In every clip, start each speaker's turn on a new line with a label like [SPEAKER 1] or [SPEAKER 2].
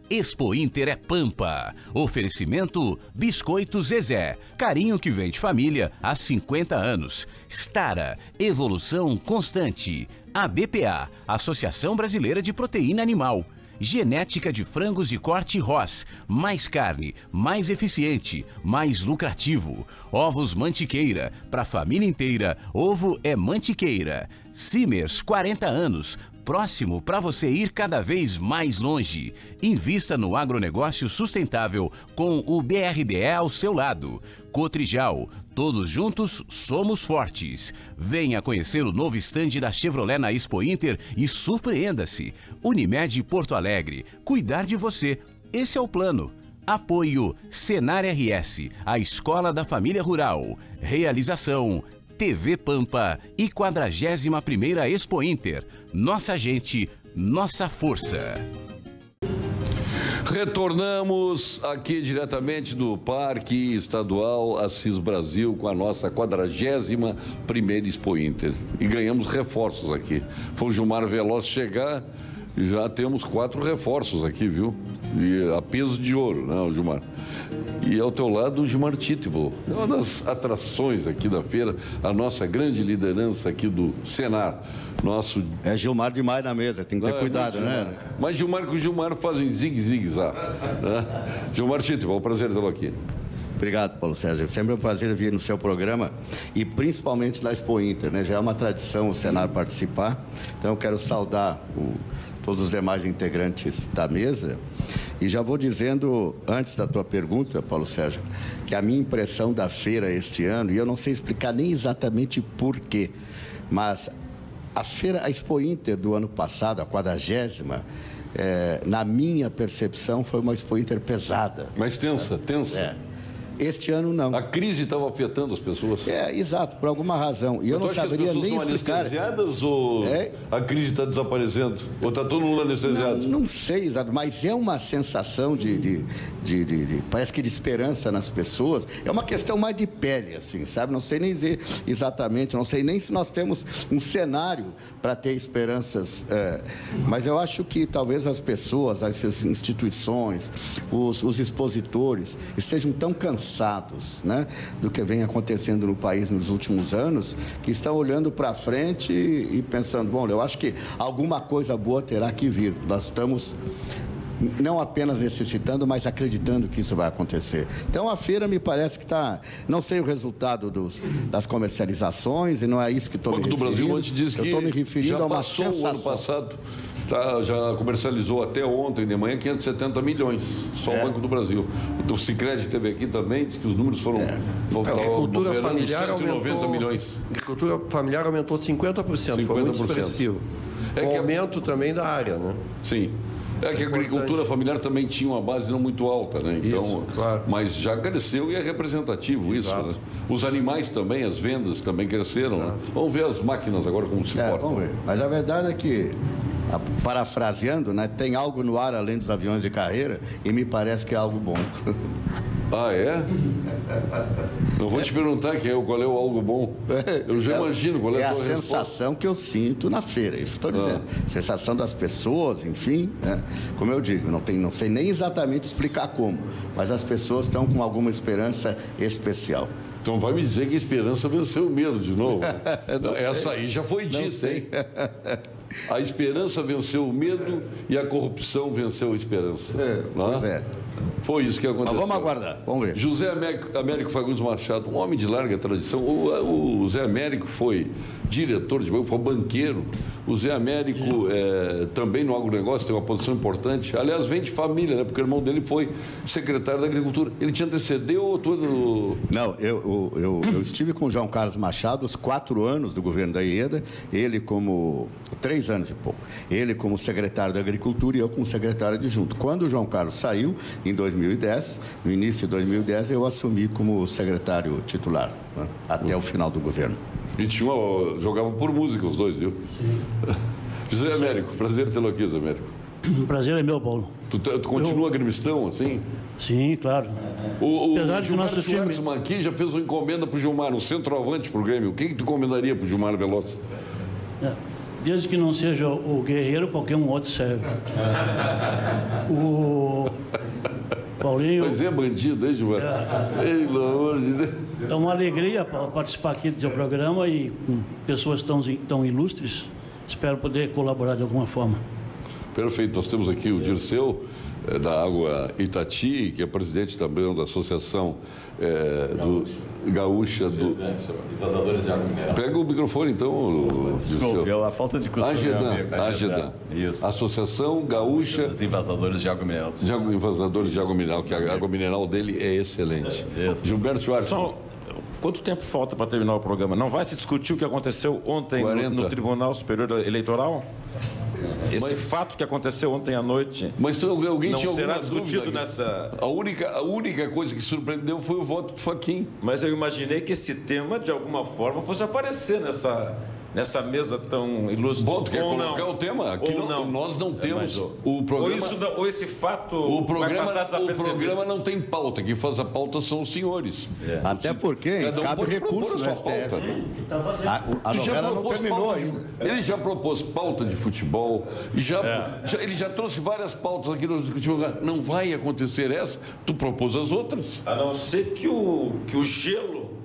[SPEAKER 1] Expo Inter é Pampa. Oferecimento Biscoito Zezé. Carinho que vem de família há 50 anos. Stara, evolução constante. ABPA, Associação Brasileira de Proteína Animal. Genética de frangos de corte Ross. Mais carne, mais eficiente, mais lucrativo. Ovos Mantiqueira. Para a família inteira, ovo é Mantiqueira. Simers, 40 anos. Próximo para você ir cada vez mais longe. Invista no agronegócio sustentável com o BRDE ao seu lado. Cotrijal, todos juntos somos fortes. Venha conhecer o novo estande da Chevrolet na Expo Inter e surpreenda-se. Unimed Porto Alegre, cuidar de você. Esse é o plano. Apoio Senar RS, a Escola da Família Rural. Realização TV Pampa e 41ª Expo Inter. Nossa gente, nossa força.
[SPEAKER 2] Retornamos aqui diretamente do Parque Estadual Assis Brasil com a nossa 41ª Expo Inter. E ganhamos reforços aqui. Foi o Gilmar Veloz chegar, já temos 4 reforços aqui, viu? E a peso de ouro, né, Gilmar? E ao teu lado o Gilmar Titbol. É uma das atrações aqui da feira, a nossa grande liderança aqui do Senar. Nosso...
[SPEAKER 3] É Gilmar demais na mesa, tem que ter cuidado, né?
[SPEAKER 2] Mas Gilmar com o Gilmar fazem zigue-zigue-zá. Né? Gilmar Titbol, prazer tê-lo aqui.
[SPEAKER 3] Obrigado, Paulo Sérgio. Sempre é um prazer vir no seu programa e principalmente na Expo Inter, né? Já é uma tradição o Senar participar, então eu quero saudar todos os demais integrantes da mesa. E já vou dizendo, antes da tua pergunta, Paulo Sérgio, que a minha impressão da feira este ano, e eu não sei explicar nem exatamente por quê, mas a Expo Inter do ano passado, a 40ª, na minha percepção, foi uma Expo Inter pesada.
[SPEAKER 2] Mais tensa, tensa.
[SPEAKER 3] É. Este ano não.
[SPEAKER 2] A crise estava afetando as pessoas.
[SPEAKER 3] Exato, por alguma razão. E eu não saberia nem explicar.
[SPEAKER 2] Estão anestesiadas ou a crise está desaparecendo? Ou está todo mundo anestesiado?
[SPEAKER 3] Não sei, exato, mas é uma sensação parece que de esperança nas pessoas. É uma questão mais de pele, assim, sabe? Não sei nem dizer exatamente, não sei nem se nós temos um cenário para ter esperanças. Mas eu acho que talvez as pessoas, as instituições, os expositores estejam tão cansados, né, do que vem acontecendo no país nos últimos anos, que estão olhando para frente e pensando, bom, eu acho que alguma coisa boa terá que vir. Nós estamos não apenas necessitando, mas acreditando que isso vai acontecer. Então a feira me parece que está, não sei o resultado das comercializações e não é isso que estou me referindo.
[SPEAKER 2] O Banco do Brasil antes disse que
[SPEAKER 3] eu estou me referindo a uma sensação.
[SPEAKER 2] O ano passado já comercializou até ontem de manhã 570 milhões, só o Banco do Brasil. O Sicredi teve aqui também, disse que os números foram...
[SPEAKER 4] A agricultura familiar
[SPEAKER 2] 190 milhões.
[SPEAKER 4] A agricultura familiar aumentou 50%, foi muito expressivo. Com o aumento também da área, né?
[SPEAKER 2] Sim. É que a agricultura familiar também tinha uma base não muito alta, né? Então,
[SPEAKER 4] isso, claro.
[SPEAKER 2] Mas já cresceu e é representativo. Exato. Isso, né? Os animais também, as vendas também cresceram. Né? Vamos ver as máquinas agora como se portam.
[SPEAKER 3] Vamos ver. Mas a verdade é que, parafraseando, né, tem algo no ar além dos aviões de carreira e me parece que é algo bom.
[SPEAKER 2] Ah, é? Eu vou te perguntar qual é o algo bom. Eu já imagino qual é a tua resposta.
[SPEAKER 3] É a sensação que eu sinto na feira, isso que estou dizendo. Sensação das pessoas, enfim, né? Como eu digo, não sei nem exatamente explicar como, mas as pessoas estão com alguma esperança especial.
[SPEAKER 2] Então vai me dizer que a esperança venceu o medo de novo. Essa aí já foi dita, hein? A esperança venceu o medo e a corrupção venceu a esperança.
[SPEAKER 3] Pois é.
[SPEAKER 2] Foi isso que aconteceu.
[SPEAKER 3] Mas vamos aguardar, vamos ver.
[SPEAKER 2] José Américo Fagundes Machado, um homem de larga tradição. O Zé Américo foi diretor de banco, foi banqueiro. O Zé Américo também no agronegócio tem uma posição importante. Aliás, vem de família, né? Porque o irmão dele foi secretário da Agricultura. Ele te antecedeu ou todo...
[SPEAKER 3] Não, eu estive com o João Carlos Machado os 4 anos do governo da IEDA, ele como... 3 anos e pouco. Ele como secretário da Agricultura e eu como secretário adjunto. Quando o João Carlos saiu, em 2010, no início de 2010, eu assumi como secretário titular, né, até o final do governo.
[SPEAKER 2] E jogavam por música os dois, viu? Sim. José Américo, prazer tê-lo aqui, José Américo.
[SPEAKER 5] O prazer é meu, Paulo.
[SPEAKER 2] Tu continua gremistão, assim?
[SPEAKER 5] Sim, claro.
[SPEAKER 2] Apesar de que o nosso time aqui já fez uma encomenda para o Gilmar, um centroavante para o Grêmio. O que tu encomendaria para o Gilmar Veloz?
[SPEAKER 5] Desde que não seja o Guerreiro, qualquer um outro serve. O Paulinho...
[SPEAKER 2] Mas é bandido, hein, Gilmar? Pelo amor de Deus.
[SPEAKER 5] É uma alegria participar aqui do seu programa e com pessoas tão ilustres. Espero poder colaborar de alguma forma.
[SPEAKER 2] Perfeito. Nós temos aqui o Dirceu, da Água Itati, que é presidente também da Associação Gaúcha do...
[SPEAKER 6] Envasadores de água mineral.
[SPEAKER 2] Pega o microfone, então,
[SPEAKER 6] Desculpe, a falta de costume.
[SPEAKER 2] Agedan. Isso. Associação Gaúcha...
[SPEAKER 6] Dos Envasadores de água mineral.
[SPEAKER 2] Envasadores de água mineral, que a água mineral dele é excelente. Gilberto Schwartz.
[SPEAKER 7] Quanto tempo falta para terminar o programa? Não vai se discutir o que aconteceu ontem no Tribunal Superior Eleitoral? Esse fato que aconteceu ontem à noite.
[SPEAKER 2] Mas alguém
[SPEAKER 7] não
[SPEAKER 2] tinha
[SPEAKER 7] será discutido
[SPEAKER 2] dúvida,
[SPEAKER 7] nessa.
[SPEAKER 2] A única coisa que surpreendeu foi o voto de Fachin.
[SPEAKER 7] Mas eu imaginei que esse tema, de alguma forma, fosse aparecer nessa mesa tão ilustre.
[SPEAKER 2] Bom, tu quer colocar o tema? Aqui nós não temos o programa.
[SPEAKER 7] Ou esse fato vai passar desapercebido.
[SPEAKER 2] O programa não tem pauta. Quem faz a pauta são os senhores.
[SPEAKER 3] Até porque cabe recurso no STF. A novela não terminou ainda.
[SPEAKER 2] Ele já propôs pauta de futebol, ele já trouxe várias pautas aqui no Executivo. Não vai acontecer essa, tu propôs as outras.
[SPEAKER 7] A não ser que o gelo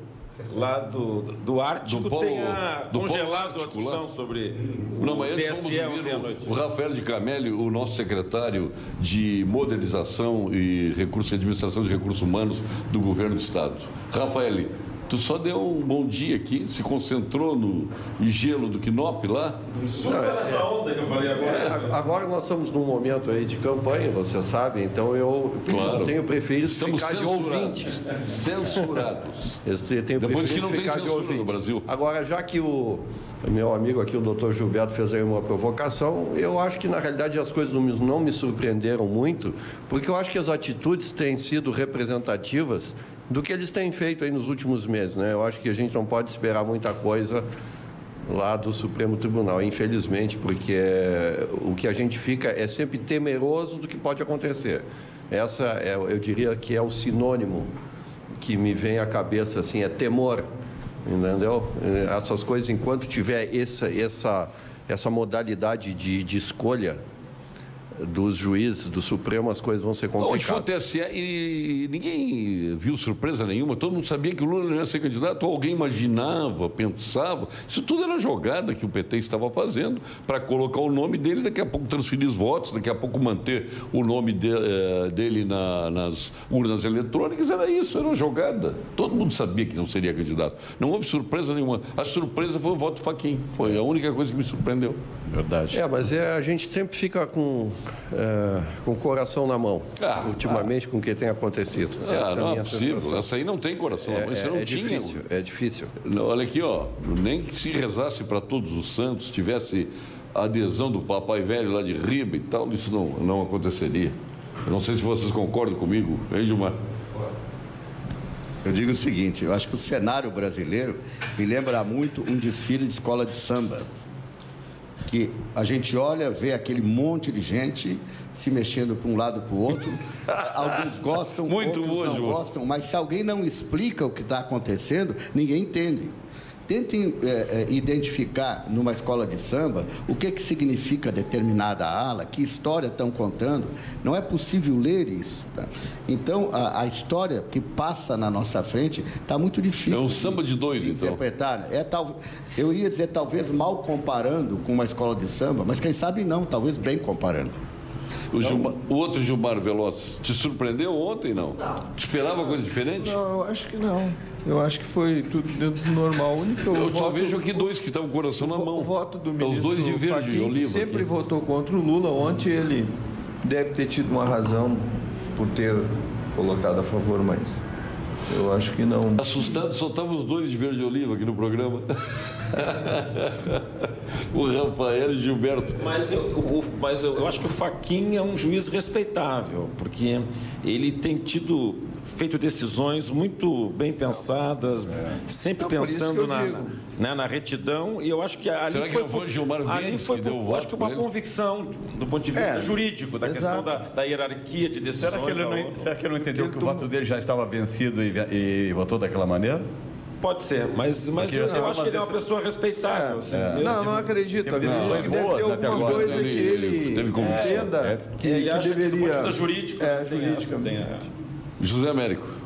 [SPEAKER 7] lá do Ártico tenha congelado a discussão sobre o TSE ontem à noite.
[SPEAKER 2] O Rafael de Camelli, o nosso secretário de Modernização e Administração de Recursos Humanos do Governo do Estado. Rafael, tu só deu um bom dia aqui, se concentrou no gelo do Quinop lá?
[SPEAKER 7] Surfa nessa onda que eu falei agora.
[SPEAKER 4] Agora nós estamos num momento aí de campanha, você sabe, então eu tenho preferido ficar de ouvinte.
[SPEAKER 2] Censurados.
[SPEAKER 4] Eu tenho
[SPEAKER 2] Depois
[SPEAKER 4] preferido
[SPEAKER 2] que não
[SPEAKER 4] ficar
[SPEAKER 2] tem
[SPEAKER 4] de
[SPEAKER 2] censura
[SPEAKER 4] ouvinte.
[SPEAKER 2] no Brasil.
[SPEAKER 4] Agora, já que o meu amigo aqui, o doutor Gilberto, fez aí uma provocação, eu acho que, na realidade, as coisas não me surpreenderam muito, porque eu acho que as atitudes têm sido representativas do que eles têm feito aí nos últimos meses, né? Eu acho que a gente não pode esperar muita coisa lá do Supremo Tribunal, infelizmente, porque o que a gente fica é sempre temeroso do que pode acontecer. Eu diria que é o sinônimo que me vem à cabeça, assim, é temor, entendeu? Essas coisas, enquanto tiver essa modalidade de escolha dos juízes do Supremo, as coisas vão ser complicadas.
[SPEAKER 2] Onde foi o TSE e ninguém viu surpresa nenhuma, todo mundo sabia que o Lula não ia ser candidato, ou alguém imaginava, pensava, isso tudo era jogada que o PT estava fazendo para colocar o nome dele, daqui a pouco transferir os votos, daqui a pouco manter o nome dele nas urnas eletrônicas, era isso, era uma jogada. Todo mundo sabia que não seria candidato. Não houve surpresa nenhuma. A surpresa foi o voto de Fachin, foi a única coisa que me surpreendeu.
[SPEAKER 7] Verdade.
[SPEAKER 4] Mas a gente sempre fica com o coração na mão, ultimamente, com o que tem acontecido. Essa
[SPEAKER 2] não
[SPEAKER 4] é a minha
[SPEAKER 2] é possível.
[SPEAKER 4] sensação.
[SPEAKER 2] Essa aí não tem coração na mão. Isso não tinha.
[SPEAKER 4] Difícil, é difícil.
[SPEAKER 2] Olha aqui, nem que se rezasse para todos os santos, tivesse a adesão do Papai Velho lá de Riba e tal, isso não aconteceria. Eu não sei se vocês concordam comigo, hein, Gilmar?
[SPEAKER 3] Eu digo o seguinte, eu acho que o cenário brasileiro me lembra muito um desfile de escola de samba, que a gente olha, vê aquele monte de gente se mexendo para um lado para o outro, alguns gostam, outros não gostam, mas se alguém não explica o que está acontecendo, ninguém entende. Tentem identificar numa escola de samba o que significa determinada ala, que história estão contando. Não é possível ler isso. Tá? Então, a história que passa na nossa frente está muito difícil.
[SPEAKER 2] É um samba de doido,
[SPEAKER 3] de interpretar. Eu ia dizer, talvez mal comparando com uma escola de samba, mas quem sabe não, talvez bem comparando.
[SPEAKER 2] O outro Gilmar Veloz, te surpreendeu ontem, não? Te esperava coisa diferente?
[SPEAKER 8] Não, eu acho que não. Eu acho que foi tudo dentro do normal.
[SPEAKER 2] Eu só vejo aqui dois que estão com o coração na mão.
[SPEAKER 8] O voto do ministro
[SPEAKER 2] os dois de verde e oliva.
[SPEAKER 8] Sempre votou contra o Lula. Ontem ele deve ter tido uma razão por ter colocado a favor, mas eu acho que não.
[SPEAKER 2] Assustado, só estavam os dois de verde e oliva aqui no programa. O Rafael e o Gilberto.
[SPEAKER 7] Mas eu acho que o Fachin é um juiz respeitável, porque ele tem feito decisões muito bem pensadas, sempre pensando na retidão, e eu acho que ali
[SPEAKER 2] será que não foi o Gilmar Mendes que deu o voto?
[SPEAKER 7] Acho que uma convicção do ponto de vista jurídico, da questão da hierarquia de decisões.
[SPEAKER 6] Será que ele não entendeu que o voto dele já estava vencido e votou daquela maneira?
[SPEAKER 7] Pode ser, mas eu acho que ele é uma pessoa respeitável. Assim,
[SPEAKER 8] Não acredito.
[SPEAKER 6] Teve decisões boas até
[SPEAKER 8] alguma
[SPEAKER 6] agora,
[SPEAKER 8] coisa que ele entenda que deveria...
[SPEAKER 7] Uma coisa jurídica.
[SPEAKER 8] Jurídica.
[SPEAKER 2] José Américo.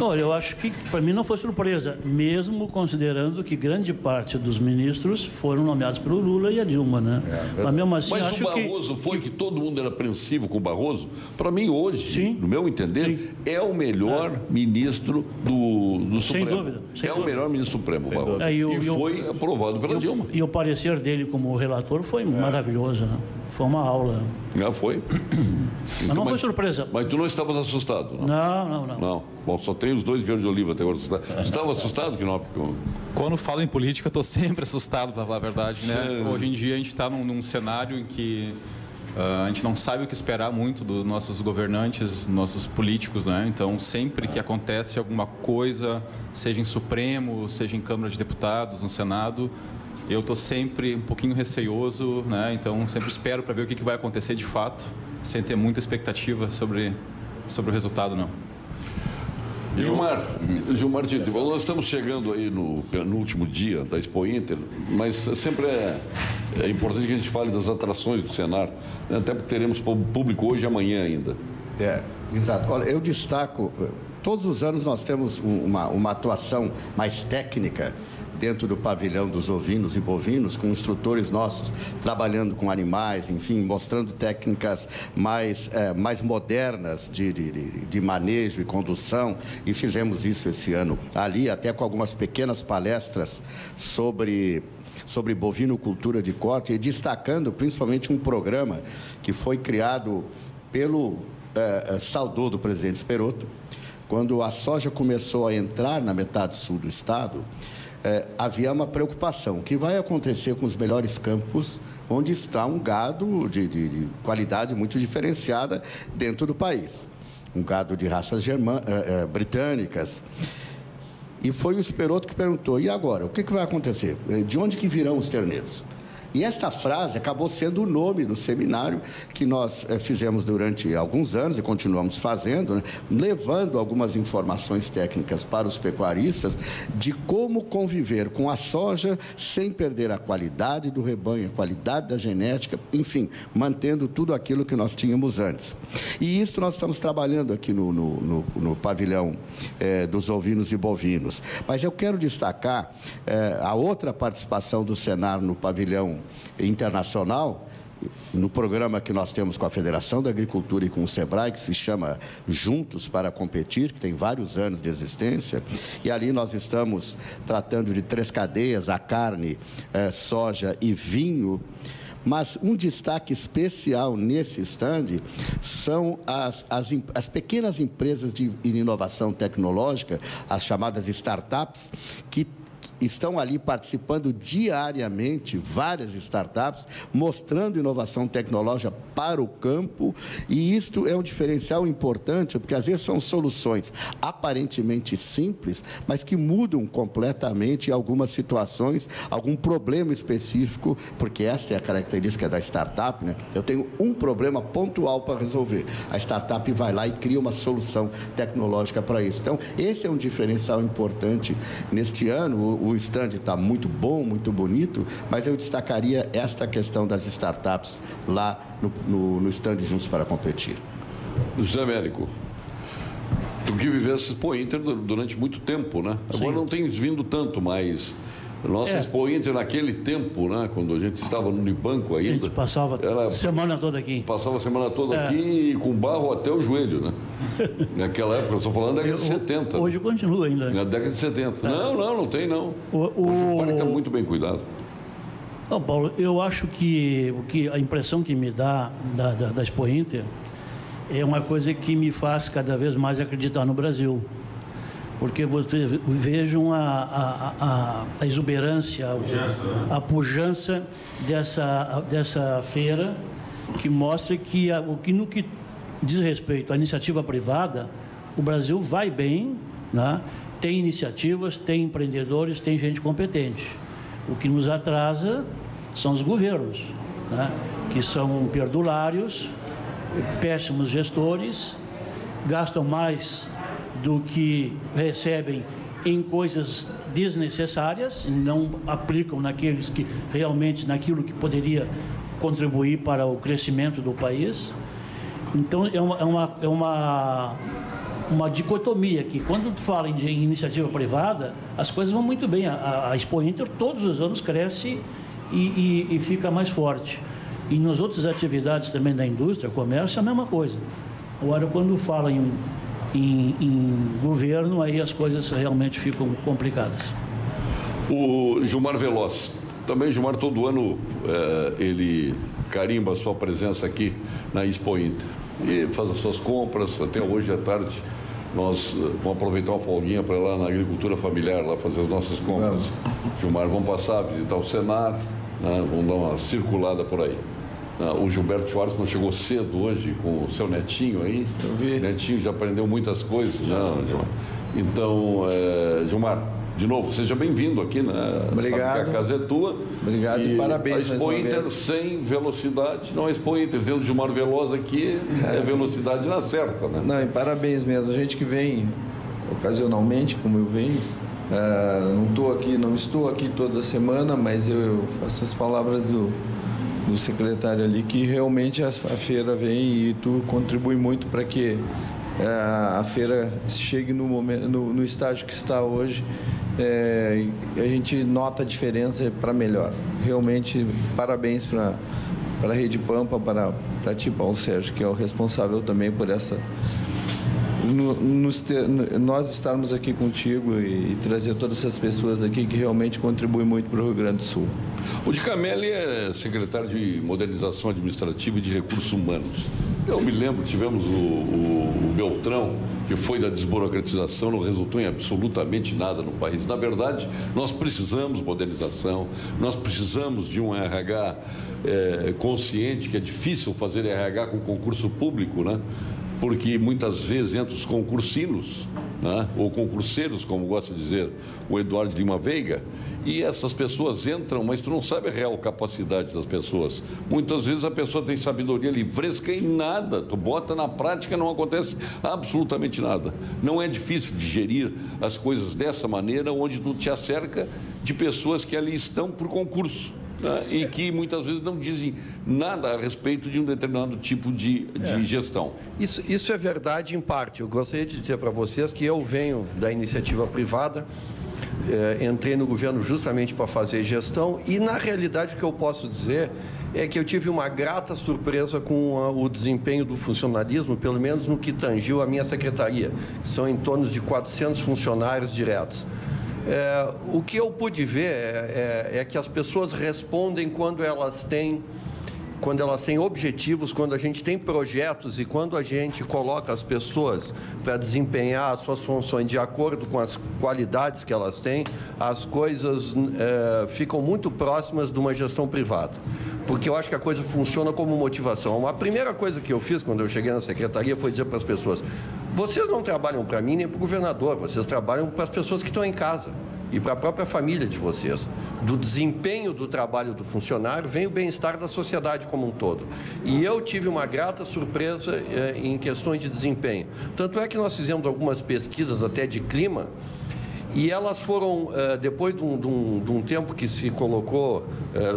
[SPEAKER 5] Olha, eu acho que para mim não foi surpresa, mesmo considerando que grande parte dos ministros foram nomeados pelo Lula e a Dilma, né? Mas mesmo assim,
[SPEAKER 2] Mas
[SPEAKER 5] acho
[SPEAKER 2] o Barroso foi que todo mundo era apreensivo com o Barroso. Para mim, hoje, no meu entender, é o melhor ministro do Supremo.
[SPEAKER 5] Sem dúvida.
[SPEAKER 2] O melhor ministro Supremo, Barroso. E foi aprovado pela Dilma.
[SPEAKER 5] E o parecer dele como relator foi maravilhoso, né? Foi uma aula.
[SPEAKER 2] Foi.
[SPEAKER 5] Mas não foi surpresa.
[SPEAKER 2] Mas tu não estavas assustado?
[SPEAKER 5] Não.
[SPEAKER 2] Bom, só tem os dois verdes de oliva até agora. Você estava assustado, Knop?
[SPEAKER 9] Quando falo em política, eu estou sempre assustado, para falar a verdade, né? Hoje em dia a gente está num cenário em que a gente não sabe o que esperar muito dos nossos governantes, nossos políticos, né? Então, sempre que acontece alguma coisa, seja em Supremo, seja em Câmara de Deputados, no Senado, eu estou sempre um pouquinho receioso, né? Então, sempre espero para ver o que vai acontecer de fato, sem ter muita expectativa sobre o resultado, não.
[SPEAKER 2] Gilmar Tito, nós estamos chegando aí no último dia da Expo Inter, mas sempre é importante que a gente fale das atrações do Senar, né? Até porque teremos público hoje e amanhã ainda.
[SPEAKER 3] Exato. Olha, eu destaco, todos os anos nós temos uma atuação mais técnica dentro do pavilhão dos ovinos e bovinos, com instrutores nossos trabalhando com animais, enfim, mostrando técnicas mais modernas de manejo e condução, e fizemos isso esse ano ali, até com algumas pequenas palestras sobre bovinocultura de corte, e destacando principalmente um programa que foi criado pelo saudoso presidente Esperotto, quando a soja começou a entrar na metade sul do estado. Havia uma preocupação: o que vai acontecer com os melhores campos, onde está um gado de qualidade muito diferenciada dentro do país, um gado de raças britânicas. E foi o Esperotto que perguntou: e agora, o que vai acontecer? De onde que virão os terneiros? E esta frase acabou sendo o nome do seminário que nós fizemos durante alguns anos e continuamos fazendo, né? Levando algumas informações técnicas para os pecuaristas de como conviver com a soja sem perder a qualidade do rebanho, a qualidade da genética, enfim, mantendo tudo aquilo que nós tínhamos antes. E isso nós estamos trabalhando aqui no pavilhão dos ovinos e bovinos. Mas eu quero destacar a outra participação do Senar no pavilhão internacional, no programa que nós temos com a Federação da Agricultura e com o SEBRAE, que se chama Juntos para Competir, que tem vários anos de existência, e ali nós estamos tratando de 3 cadeias: a carne, soja e vinho. Mas um destaque especial nesse stand são as pequenas empresas de inovação tecnológica, as chamadas startups, que estão ali participando diariamente, várias startups, mostrando inovação tecnológica para o campo, e isto é um diferencial importante, porque às vezes são soluções aparentemente simples, mas que mudam completamente algumas situações, algum problema específico, porque esta é a característica da startup, né? Eu tenho um problema pontual para resolver, a startup vai lá e cria uma solução tecnológica para isso. Então, esse é um diferencial importante neste ano. O stand está muito bom, muito bonito, mas eu destacaria esta questão das startups lá no stand Juntos para Competir.
[SPEAKER 2] José Américo, tu que vivesse Expo Inter durante muito tempo, né? Agora não tens vindo tanto, mas nossa Expo Inter naquele tempo, né? Quando a gente estava no Unibanco ainda.
[SPEAKER 5] A gente passava a semana toda aqui.
[SPEAKER 2] Passava a semana toda aqui com barro até o joelho, né? Naquela época, eu estou falando da década de 70.
[SPEAKER 5] Hoje continua ainda.
[SPEAKER 2] Na década de 70. Não tem não. Hoje o parque está muito bem cuidado.
[SPEAKER 5] Não, Paulo, eu acho que a impressão que me dá da Expo Inter é uma coisa que me faz cada vez mais acreditar no Brasil. Porque vocês vejam a exuberância, a pujança dessa feira, que mostra que no que diz respeito à iniciativa privada, o Brasil vai bem, né? Tem iniciativas, tem empreendedores, tem gente competente. O que nos atrasa são os governos, né? Que são perdulários, péssimos gestores, gastam mais do que recebem em coisas desnecessárias, não aplicam naqueles que realmente, naquilo que poderia contribuir para o crescimento do país. Então, é uma dicotomia aqui. Quando fala de iniciativa privada, as coisas vão muito bem. A Expo Inter todos os anos cresce e fica mais forte. E nas outras atividades também da indústria, comércio, é a mesma coisa. Agora, quando fala em governo, aí as coisas realmente ficam complicadas.
[SPEAKER 2] O Gilmar Veloz. Também, Gilmar, todo ano ele carimba a sua presença aqui na Expo Inter. E faz as suas compras. Até hoje à tarde nós vamos aproveitar uma folguinha para ir lá na agricultura familiar, lá fazer as nossas compras. Gilmar, vamos passar, visitar o Senar, né? Vamos dar uma circulada por aí. O Gilberto Schwartzman chegou cedo hoje com o seu netinho aí.
[SPEAKER 8] Eu vi.
[SPEAKER 2] O netinho já aprendeu muitas coisas, né, Gilmar? Então, Gilmar, de novo, seja bem-vindo aqui, né?
[SPEAKER 8] Obrigado.
[SPEAKER 2] Sabe que a casa é tua.
[SPEAKER 8] Obrigado e parabéns.
[SPEAKER 2] A Expo Inter sem velocidade não é Expo Inter. Tendo o Gilmar Veloz aqui, é velocidade na certa, né?
[SPEAKER 8] Não, e parabéns mesmo. A gente que vem ocasionalmente, como eu venho, não estou aqui toda semana, mas eu faço as palavras do secretário ali, que realmente a feira vem e tu contribui muito para que a feira chegue no estágio que está hoje. A gente nota a diferença para melhor. Realmente, parabéns para a Rede Pampa, para ti, Paulo Sérgio, que é o responsável também por essa... nós estarmos aqui contigo e trazer todas essas pessoas aqui que realmente contribuem muito para o Rio Grande do Sul.
[SPEAKER 2] O Di Camelli é secretário de Modernização Administrativa e de Recursos Humanos. Eu me lembro, tivemos o Beltrão, que foi da desburocratização, não resultou em absolutamente nada no país. Na verdade, nós precisamos de modernização, nós precisamos de um RH consciente, que é difícil fazer RH com concurso público, né? Porque muitas vezes entre os concursinos, né, ou concurseiros, como gosta de dizer o Eduardo Lima Veiga, e essas pessoas entram, mas tu não sabe a real capacidade das pessoas. Muitas vezes a pessoa tem sabedoria livresca e nada, tu bota na prática, não acontece absolutamente nada. Não é difícil digerir as coisas dessa maneira, onde tu te acerca de pessoas que ali estão por concurso. E que muitas vezes não dizem nada a respeito de um determinado tipo de gestão.
[SPEAKER 4] Isso é verdade em parte. Eu gostaria de dizer para vocês que eu venho da iniciativa privada, entrei no governo justamente para fazer gestão e, na realidade, o que eu posso dizer é que eu tive uma grata surpresa com o desempenho do funcionalismo, pelo menos no que tangiu a minha secretaria, que são em torno de 400 funcionários diretos. O que eu pude ver é que as pessoas respondem quando elas têm objetivos, quando a gente tem projetos e quando a gente coloca as pessoas para desempenhar as suas funções de acordo com as qualidades que elas têm, as coisas ficam muito próximas de uma gestão privada. Porque eu acho que a coisa funciona como motivação. A primeira coisa que eu fiz quando eu cheguei na secretaria foi dizer para as pessoas: vocês não trabalham para mim nem para o governador, vocês trabalham para as pessoas que estão em casa e para a própria família de vocês. Do desempenho do trabalho do funcionário vem o bem-estar da sociedade como um todo. E eu tive uma grata surpresa em questões de desempenho. Tanto é que nós fizemos algumas pesquisas até de clima, e elas foram, depois de um tempo que se colocou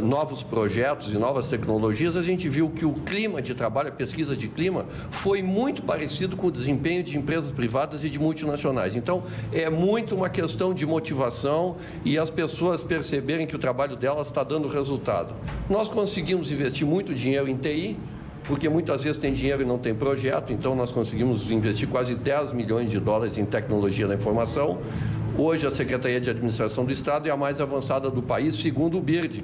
[SPEAKER 4] novos projetos e novas tecnologias, a gente viu que o clima de trabalho, a pesquisa de clima, foi muito parecido com o desempenho de empresas privadas e de multinacionais. Então, é muito uma questão de motivação e as pessoas perceberem que o trabalho delas está dando resultado. Nós conseguimos investir muito dinheiro em TI, porque muitas vezes tem dinheiro e não tem projeto, então nós conseguimos investir quase 10 milhões de dólares em tecnologia da informação. Hoje, a Secretaria de Administração do Estado é a mais avançada do país, segundo o BIRD,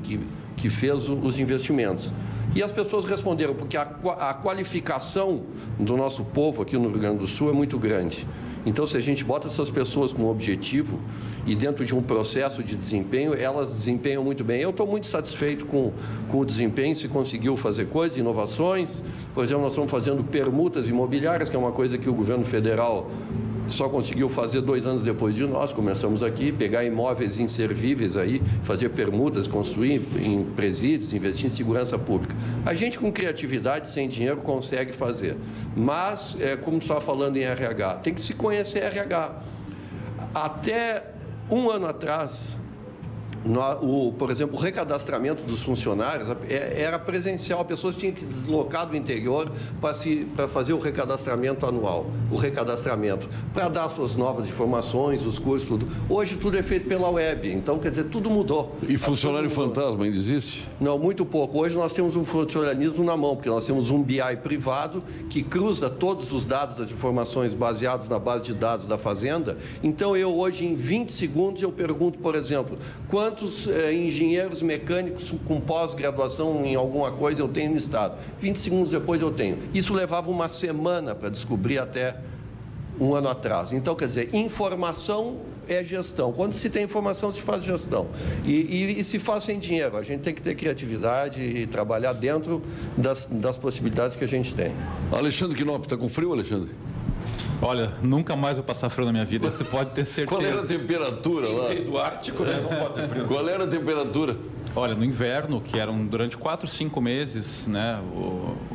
[SPEAKER 4] que fez os investimentos. E as pessoas responderam, porque a qualificação do nosso povo aqui no Rio Grande do Sul é muito grande. Então, se a gente bota essas pessoas com um objetivo e dentro de um processo de desempenho, elas desempenham muito bem. Eu estou muito satisfeito com o desempenho, se conseguiu fazer coisas, inovações. Por exemplo, nós estamos fazendo permutas imobiliárias, que é uma coisa que o governo federal só conseguiu fazer 2 anos depois de nós, começamos aqui, pegar imóveis inservíveis aí, fazer permutas, construir em presídios, investir em segurança pública. A gente com criatividade, sem dinheiro, consegue fazer. Mas, como tu estava falando em RH, tem que se conhecer RH. Até 1 ano atrás, por exemplo, o recadastramento dos funcionários era presencial, pessoas tinham que deslocar do interior para fazer o recadastramento anual, para dar suas novas informações, os cursos, tudo. Hoje tudo é feito pela web, então, quer dizer, tudo mudou.
[SPEAKER 2] E funcionário fantasma ainda existe?
[SPEAKER 4] Não, muito pouco. Hoje nós temos um funcionalismo na mão, porque nós temos um BI privado que cruza todos os dados das informações baseados na base de dados da Fazenda. Então, eu hoje, em 20 segundos, eu pergunto, por exemplo, quantos engenheiros mecânicos com pós-graduação em alguma coisa eu tenho no Estado? 20 segundos depois eu tenho. Isso levava 1 semana para descobrir até 1 ano atrás. Então, quer dizer, informação é gestão. Quando se tem informação, se faz gestão. E se faz sem dinheiro. A gente tem que ter criatividade e trabalhar dentro das possibilidades que a gente tem.
[SPEAKER 2] Alexandre Knopf, está com frio, Alexandre?
[SPEAKER 9] Olha, nunca mais vou passar frio na minha vida, você pode ter certeza.
[SPEAKER 2] Qual era a temperatura lá?
[SPEAKER 7] Do Ártico, né? Não pode ter frio.
[SPEAKER 2] Qual era a temperatura?
[SPEAKER 9] Olha, no inverno, que eram durante 4, 5 meses, né,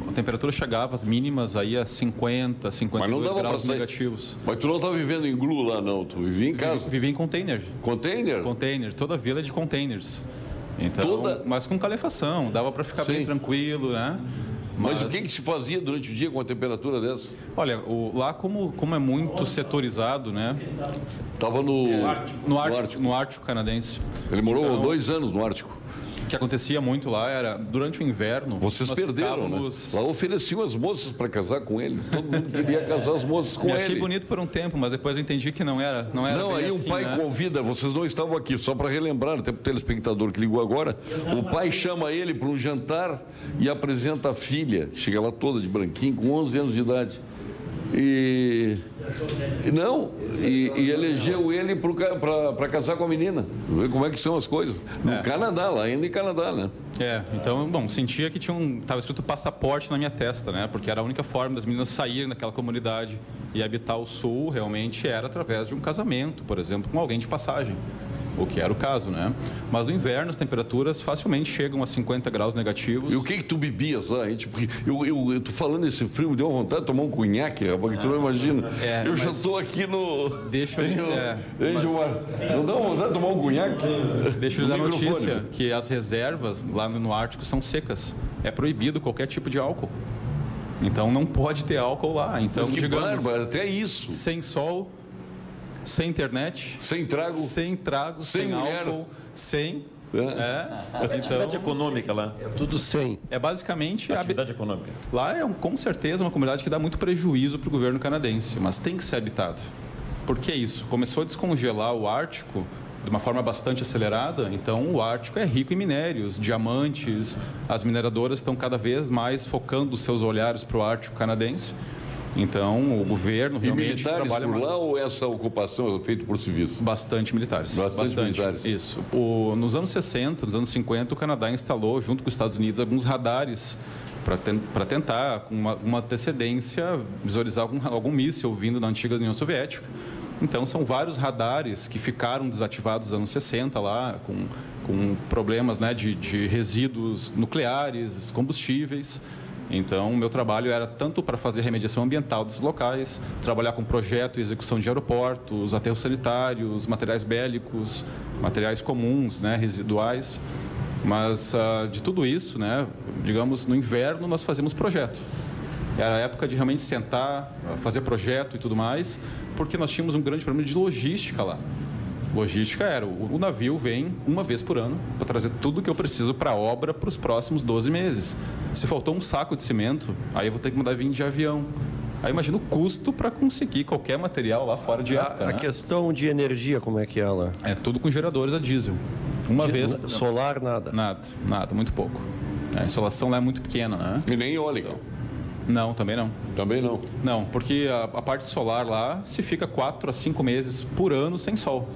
[SPEAKER 9] a temperatura chegava, as mínimas aí a 50, 52 graus negativos.
[SPEAKER 2] Mas tu não está vivendo em iglu lá, não? Tu vivia em casa?
[SPEAKER 9] Vivia em container.
[SPEAKER 2] Container?
[SPEAKER 9] Container, toda a vila é de containers. Então, mas com calefação, dava para ficar bem tranquilo, né?
[SPEAKER 2] Mas o que se fazia durante o dia com a temperatura dessa?
[SPEAKER 9] Olha, lá como é muito setorizado, né?
[SPEAKER 2] Estava
[SPEAKER 9] no Ártico canadense.
[SPEAKER 2] Ele morou 2 anos no Ártico.
[SPEAKER 9] O que acontecia muito lá era, durante o inverno...
[SPEAKER 2] Vocês perderam, né? Lá ofereciam as moças para casar com ele. Todo mundo queria casar as moças com ele.
[SPEAKER 9] Eu achei bonito por um tempo, mas depois eu entendi que não era
[SPEAKER 2] Não, aí
[SPEAKER 9] assim,
[SPEAKER 2] o pai, né? Convida, vocês não estavam aqui, só para relembrar, até para o telespectador que ligou agora, o pai chama ele para um jantar e apresenta a filha, que chega lá toda de branquinho, com 11 anos de idade. E elegeu ele para casar com a menina. Vê como é que são as coisas. No Canadá, lá ainda em Canadá, né?
[SPEAKER 9] Então, bom, sentia que estava escrito passaporte na minha testa, né? Porque era a única forma das meninas saírem daquela comunidade e habitar o sul realmente era através de um casamento, por exemplo, com alguém de passagem. O que era o caso, né? Mas no inverno as temperaturas facilmente chegam a 50 graus negativos.
[SPEAKER 2] E o que tu bebias lá? Porque eu tô falando esse frio, me deu vontade de tomar um cunhaque, rapaz, que tu não imagina. Eu já estou aqui no...
[SPEAKER 9] Deixa eu...
[SPEAKER 2] Não dá vontade de tomar um cunhaque?
[SPEAKER 9] Deixa eu lhe dar notícia que as reservas lá no Ártico são secas. É proibido qualquer tipo de álcool. Então não pode ter álcool lá. Então,
[SPEAKER 2] mas que bárbaro, até isso.
[SPEAKER 9] Sem sol... Sem internet,
[SPEAKER 2] sem trago,
[SPEAKER 9] sem álcool, sem...
[SPEAKER 7] Atividade econômica lá.
[SPEAKER 4] É tudo sem.
[SPEAKER 9] É basicamente...
[SPEAKER 7] Atividade econômica.
[SPEAKER 9] Lá é com certeza uma comunidade que dá muito prejuízo para o governo canadense, mas tem que ser habitado. Por que isso? Começou a descongelar o Ártico de uma forma bastante acelerada, então o Ártico é rico em minérios, diamantes, as mineradoras estão cada vez mais focando os seus olhares para o Ártico canadense. Então, o governo realmente trabalha
[SPEAKER 2] por lá ou essa ocupação é feita por civis?
[SPEAKER 9] Bastante militares.
[SPEAKER 2] Bastante militares.
[SPEAKER 9] Isso. Nos anos 60, nos anos 50, o Canadá instalou, junto com os Estados Unidos, alguns radares para tentar, com uma antecedência, visualizar algum míssil vindo da antiga União Soviética. Então, são vários radares que ficaram desativados nos anos 60 lá, com problemas, né, de resíduos nucleares, combustíveis. Então, o meu trabalho era tanto para fazer remediação ambiental desses locais, trabalhar com projeto e execução de aeroportos, aterros sanitários, materiais bélicos, materiais comuns, né, residuais. Mas, de tudo isso, né, digamos, no inverno nós fazíamos projeto. Era a época de realmente sentar, fazer projeto e tudo mais, porque nós tínhamos um grande problema de logística lá. Logística era, o navio vem uma vez por ano para trazer tudo que eu preciso para a obra para os próximos 12 meses. Se faltou um saco de cimento, aí eu vou ter que mandar vir de avião. Aí imagina o custo para conseguir qualquer material lá fora de época.
[SPEAKER 4] A questão de energia, como é que é lá?
[SPEAKER 9] É tudo com geradores a diesel. Uma vez...
[SPEAKER 4] Solar, nada?
[SPEAKER 9] Nada, muito pouco. A insolação lá é muito pequena, né?
[SPEAKER 2] E nem eólica?
[SPEAKER 9] Não, também não.
[SPEAKER 2] Também não?
[SPEAKER 9] Não, porque a parte solar lá se fica 4 a 5 meses por ano sem sol.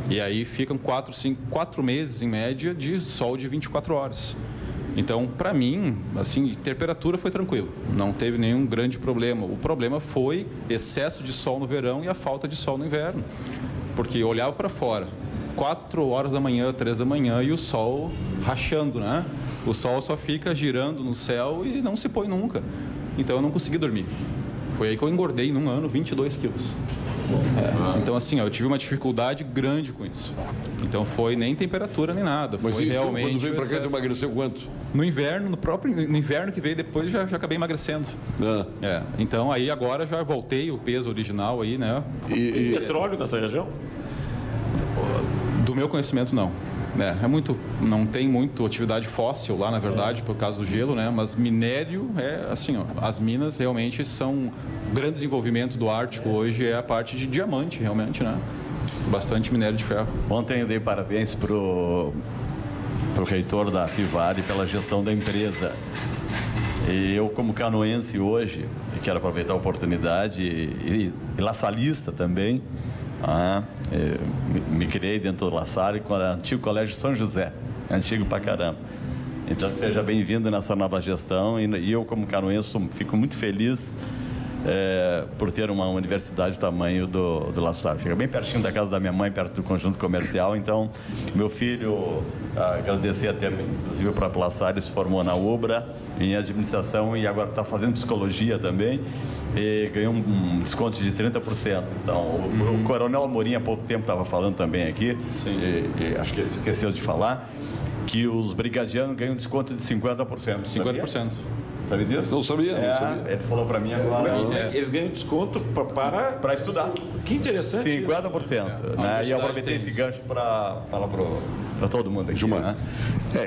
[SPEAKER 9] E aí ficam 4 meses em média de sol de 24 horas. Então, para mim, assim, temperatura foi tranquilo, não teve nenhum grande problema. O problema foi excesso de sol no verão e a falta de sol no inverno, porque eu olhava para fora, 4 horas da manhã, 3 da manhã e o sol rachando, né? O sol só fica girando no céu e não se põe nunca. Então, eu não consegui dormir. Foi aí que eu engordei num ano 22 quilos. Então, assim, eu tive uma dificuldade grande com isso. Então, foi nem temperatura nem nada. Foi
[SPEAKER 2] Mas
[SPEAKER 9] realmente
[SPEAKER 2] quando veio para cá, tu emagreceu quanto?
[SPEAKER 9] No inverno, no inverno que veio depois, já acabei emagrecendo. Então, aí agora já voltei o peso original aí, né?
[SPEAKER 7] Tem petróleo nessa região?
[SPEAKER 9] Do meu conhecimento, não. Não tem muito atividade fóssil lá, na verdade, por causa do gelo, né? Mas minério assim, as minas realmente são o grande desenvolvimento do Ártico hoje é a parte de diamante, realmente, né? Bastante minério de ferro.
[SPEAKER 6] Ontem eu dei parabéns pro reitor da Fivari pela gestão da empresa. E eu, como canoense hoje, quero aproveitar a oportunidade e laçalista também. Me criei dentro do La Salle com o antigo Colégio São José, antigo pra caramba. Então, seja bem-vindo nessa nova gestão e eu, como canoense, fico muito feliz por ter uma universidade do tamanho do La Salle. Fica bem pertinho da casa da minha mãe, perto do conjunto comercial. Então, meu filho, agradecer até, inclusive, o próprio La Salle, se formou na UBRA, em administração e agora está fazendo psicologia também. E ganhou um desconto de 30%. Então, o Coronel Amorim há pouco tempo estava falando também aqui, e acho que ele esqueceu de falar, que os brigadianos ganham um desconto de 50%.
[SPEAKER 9] 50%.
[SPEAKER 6] Sabe disso?
[SPEAKER 2] Não sabia, não sabia.
[SPEAKER 6] Ele falou para mim agora.
[SPEAKER 7] Eles ganham desconto para
[SPEAKER 6] estudar.
[SPEAKER 7] Que interessante
[SPEAKER 6] 50%. Né? E eu aproveitei esse gancho para falar para todo mundo aqui. Né?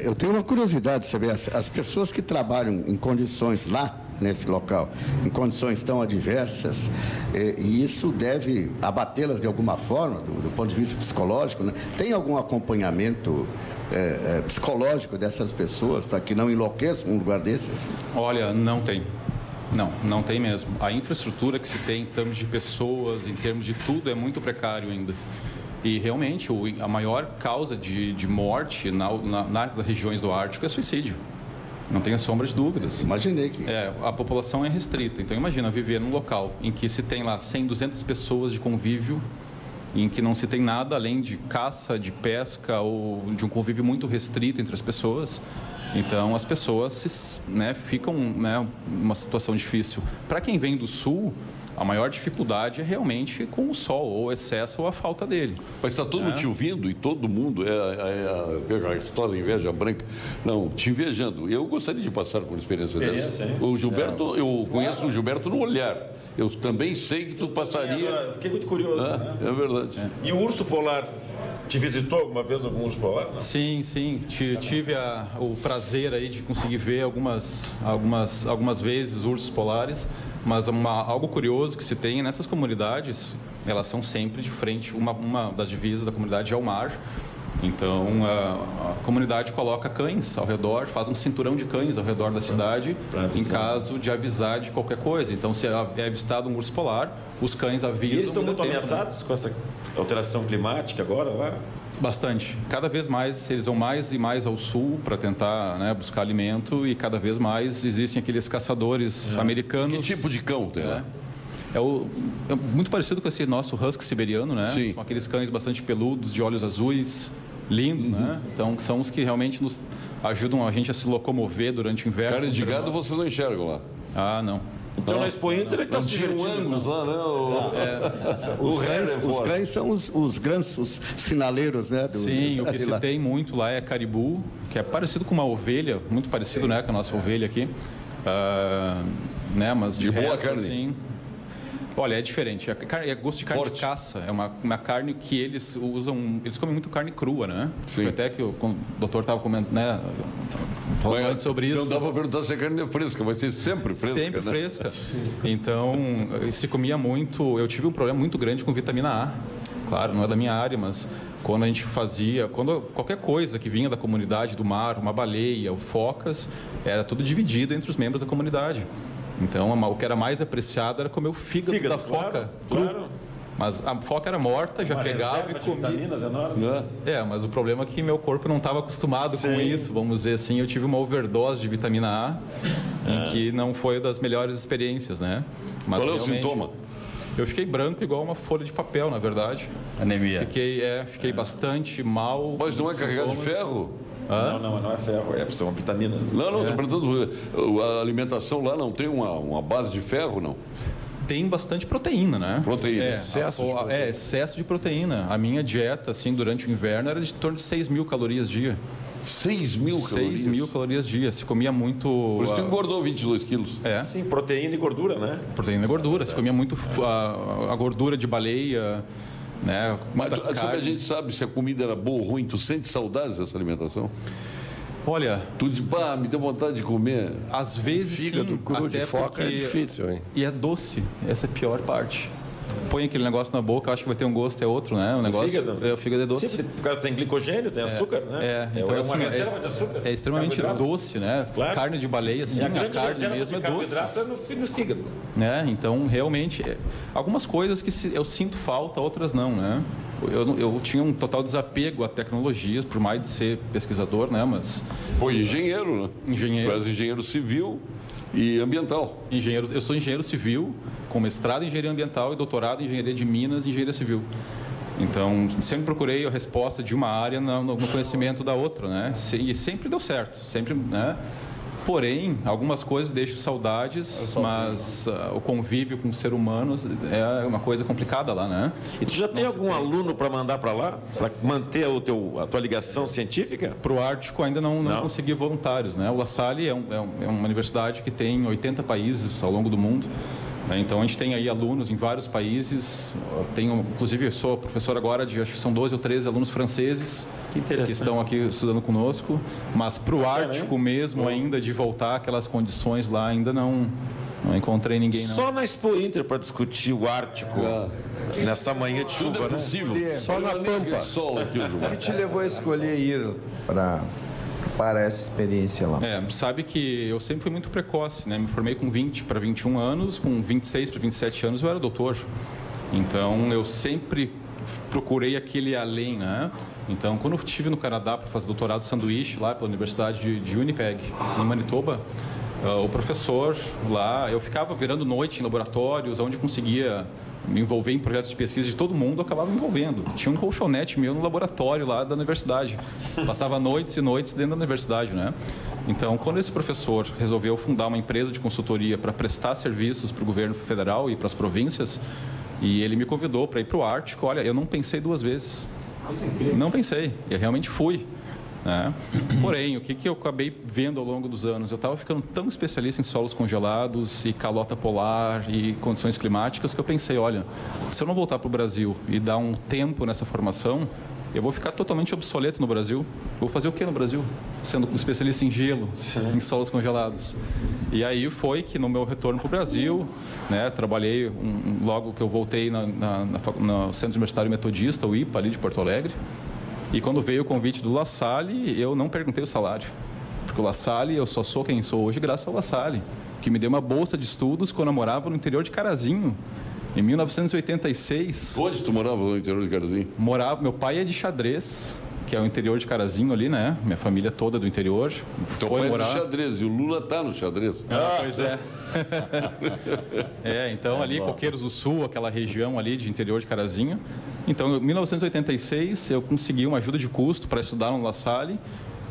[SPEAKER 3] Eu tenho uma curiosidade de saber, as pessoas que trabalham em condições lá, nesse local, em condições tão adversas, e isso deve abatê-las de alguma forma, do ponto de vista psicológico, né? Tem algum acompanhamento psicológico dessas pessoas para que não enlouqueçam um lugar desses?
[SPEAKER 9] Olha, não tem. Não tem mesmo. A infraestrutura que se tem em termos de pessoas, em termos de tudo, é muito precário ainda. E realmente a maior causa de morte nas regiões do Ártico é suicídio. Não tenha sombra de dúvidas.
[SPEAKER 3] Imaginei que...
[SPEAKER 9] A população é restrita. Então, imagina viver num local em que se tem lá 100, 200 pessoas de convívio, em que não se tem nada além de caça, de pesca ou de um convívio muito restrito entre as pessoas. Então, as pessoas ficam numa situação difícil. Para quem vem do Sul, a maior dificuldade é realmente com o sol, ou o excesso ou a falta dele.
[SPEAKER 2] Mas está todo mundo te ouvindo e todo mundo, a história da inveja branca, não, te invejando. Eu gostaria de passar por uma experiência dessa.
[SPEAKER 7] Hein?
[SPEAKER 2] O Gilberto, eu conheço o Gilberto no olhar. Eu também sei que tu passaria...
[SPEAKER 7] Fiquei muito curioso, né?
[SPEAKER 2] É verdade.
[SPEAKER 7] E o urso polar? Te visitou alguma vez algum urso polar? Não?
[SPEAKER 9] Sim. Tive o prazer aí de conseguir ver algumas vezes ursos polares, mas algo curioso que se tem nessas comunidades, elas são sempre de frente, uma das divisas da comunidade é o mar. Então, a comunidade coloca cães ao redor, faz um cinturão de cães ao redor da cidade, em caso de avisar de qualquer coisa. Então, se é avistado um urso polar, os cães avisam.
[SPEAKER 7] E eles estão muito ameaçados com essa alteração climática agora lá?
[SPEAKER 9] Bastante. Cada vez mais, eles vão mais e mais ao sul para tentar buscar alimento e cada vez mais existem aqueles caçadores americanos.
[SPEAKER 2] Que tipo de cão tem lá?
[SPEAKER 9] É muito parecido com esse nosso husky siberiano, né?
[SPEAKER 2] Sim.
[SPEAKER 9] São aqueles cães bastante peludos, de olhos azuis, lindos, né? Então, são os que realmente nos ajudam a gente a se locomover durante o inverno.
[SPEAKER 2] Carne de gado vocês não enxergam lá?
[SPEAKER 9] Ah, não.
[SPEAKER 7] Então, na Expo Inter ele está se divertindo.
[SPEAKER 2] Ângulos lá, né?
[SPEAKER 3] Os cães são os gansos sinaleiros, né?
[SPEAKER 9] Sim, o que se tem muito lá é caribu, que é parecido com uma ovelha, muito parecido, né, com a nossa ovelha aqui. Mas de
[SPEAKER 2] boa
[SPEAKER 9] resto,
[SPEAKER 2] carne.
[SPEAKER 9] Assim, olha, é diferente. É gosto de carne de caça. É uma carne que eles usam... Eles comem muito carne crua, né?
[SPEAKER 2] Sim.
[SPEAKER 9] Até que o doutor estava comentando, né? Falando sobre isso.
[SPEAKER 2] Não dá para perguntar se a carne é fresca, vai ser sempre fresca.
[SPEAKER 9] Sempre fresca. Então, se comia muito... Eu tive um problema muito grande com vitamina A. Claro, não é da minha área, mas quando a gente fazia... qualquer coisa que vinha da comunidade, do mar, uma baleia, ou focas, era tudo dividido entre os membros da comunidade. Então, o que era mais apreciado era comer o fígado da foca cru. Claro. Mas a foca era morta, já pegava e comia.
[SPEAKER 7] Vitaminas enorme.
[SPEAKER 9] Mas o problema é que meu corpo não estava acostumado com isso, vamos dizer assim. Eu tive uma overdose de vitamina A, em que não foi das melhores experiências, né? Mas
[SPEAKER 2] qual é o sintoma?
[SPEAKER 9] Eu fiquei branco igual uma folha de papel, na verdade.
[SPEAKER 6] Anemia.
[SPEAKER 9] Fiquei bastante mal.
[SPEAKER 2] Mas não é carregado de ferro?
[SPEAKER 7] Não é ferro, são vitaminas.
[SPEAKER 2] Não, estou perguntando, a alimentação lá não tem uma base de ferro, não?
[SPEAKER 9] Tem bastante proteína, né?
[SPEAKER 2] Proteína.
[SPEAKER 9] Excesso de proteína. A minha dieta, assim, durante o inverno era de torno de 6 mil calorias dia.
[SPEAKER 2] 6 mil calorias?
[SPEAKER 9] 6 mil calorias dia. Se comia muito...
[SPEAKER 2] Por isso tu engordou 22 quilos.
[SPEAKER 7] Sim, proteína e gordura, né?
[SPEAKER 9] Proteína e gordura. Se comia muito a gordura de baleia, né?
[SPEAKER 2] Mas sabe, a gente sabe se a comida era boa ou ruim. Tu sente saudades dessa alimentação?
[SPEAKER 9] Olha...
[SPEAKER 2] Tu diz, me deu vontade de comer.
[SPEAKER 9] Às vezes,
[SPEAKER 4] fígado cru de foca é difícil, hein?
[SPEAKER 9] E é doce. Essa é a pior parte. Põe aquele negócio na boca, acho que vai ter um gosto, é outro, né? O negócio,
[SPEAKER 7] fígado?
[SPEAKER 9] O fígado é doce.
[SPEAKER 7] Sim, por causa tem glicogênio, tem açúcar, né?
[SPEAKER 9] Então,
[SPEAKER 7] uma reserva de açúcar.
[SPEAKER 9] É extremamente doce, né?
[SPEAKER 7] Claro.
[SPEAKER 9] Carne de baleia, sim, a carne mesmo é doce.
[SPEAKER 7] No fígado.
[SPEAKER 9] Então, realmente, algumas coisas que eu sinto falta, outras não, né? Eu tinha um total desapego a tecnologias, por mais de ser pesquisador, né? Mas...
[SPEAKER 2] engenheiro, né?
[SPEAKER 9] Engenheiro.
[SPEAKER 2] Tu és engenheiro civil e ambiental.
[SPEAKER 9] Eu sou engenheiro civil, com mestrado em engenharia ambiental e doutorado em engenharia de Minas e engenharia civil. Então, sempre procurei a resposta de uma área no conhecimento da outra, né? E sempre deu certo, sempre, né? Porém, algumas coisas deixam saudades, mas o convívio com o ser humano é uma coisa complicada lá, né?
[SPEAKER 7] E tu já tem algum aluno para mandar para lá? Para manter a tua ligação científica?
[SPEAKER 9] Para o Ártico ainda não consegui voluntários, né? O La Salle é uma universidade que tem 80 países ao longo do mundo. Então, a gente tem aí alunos em vários países. Inclusive, eu sou professor agora de, acho que são 12 ou 13 alunos franceses que estão aqui estudando conosco. Mas para o Ártico mesmo, ainda de voltar aquelas condições lá, ainda não encontrei ninguém. Não.
[SPEAKER 7] Só na Expo Inter para discutir o Ártico, nessa manhã de chuva,
[SPEAKER 2] Tudo é possível.
[SPEAKER 7] Né?
[SPEAKER 8] Só na Pampa. O que te levou a escolher ir para essa experiência lá?
[SPEAKER 9] Sabe que eu sempre fui muito precoce, né? Me formei com 20 para 21 anos, com 26 para 27 anos eu era doutor. Então, eu sempre procurei aquele além, né? Então, quando eu estive no Canadá para fazer doutorado sanduíche lá pela Universidade de Winnipeg, em Manitoba, o professor lá, eu ficava virando noite em laboratórios, onde conseguia me envolver em projetos de pesquisa de todo mundo, eu acabava me envolvendo. Tinha um colchonete meu no laboratório lá da universidade. Passava noites e noites dentro da universidade, né? Então, quando esse professor resolveu fundar uma empresa de consultoria para prestar serviços para o governo federal e para as províncias, e ele me convidou para ir para o Ártico, olha, eu não pensei duas vezes. Não pensei, eu realmente fui. Né? Porém, o que eu acabei vendo ao longo dos anos? Eu estava ficando tão especialista em solos congelados e calota polar e condições climáticas que eu pensei, olha, se eu não voltar para o Brasil e dar um tempo nessa formação, eu vou ficar totalmente obsoleto no Brasil. Vou fazer o que no Brasil? Sendo um especialista em gelo, em solos congelados. E aí foi que no meu retorno para o Brasil, né, trabalhei logo que eu voltei no Centro Universitário Metodista, o IPA, ali de Porto Alegre. E quando veio o convite do La Salle, eu não perguntei o salário. Porque o La Salle, eu só sou quem sou hoje graças ao La Salle, que me deu uma bolsa de estudos quando eu morava no interior de Carazinho, em 1986.
[SPEAKER 2] Onde tu morava no interior de Carazinho?
[SPEAKER 9] Meu pai é de Xadrez, que é o interior de Carazinho ali, né? Minha família toda do interior.
[SPEAKER 2] Teu pai é do xadrez, e o Lula tá no xadrez.
[SPEAKER 9] Pois é. Então ali, Coqueiros do Sul, aquela região ali de interior de Carazinho. Então, em 1986, eu consegui uma ajuda de custo para estudar no La Salle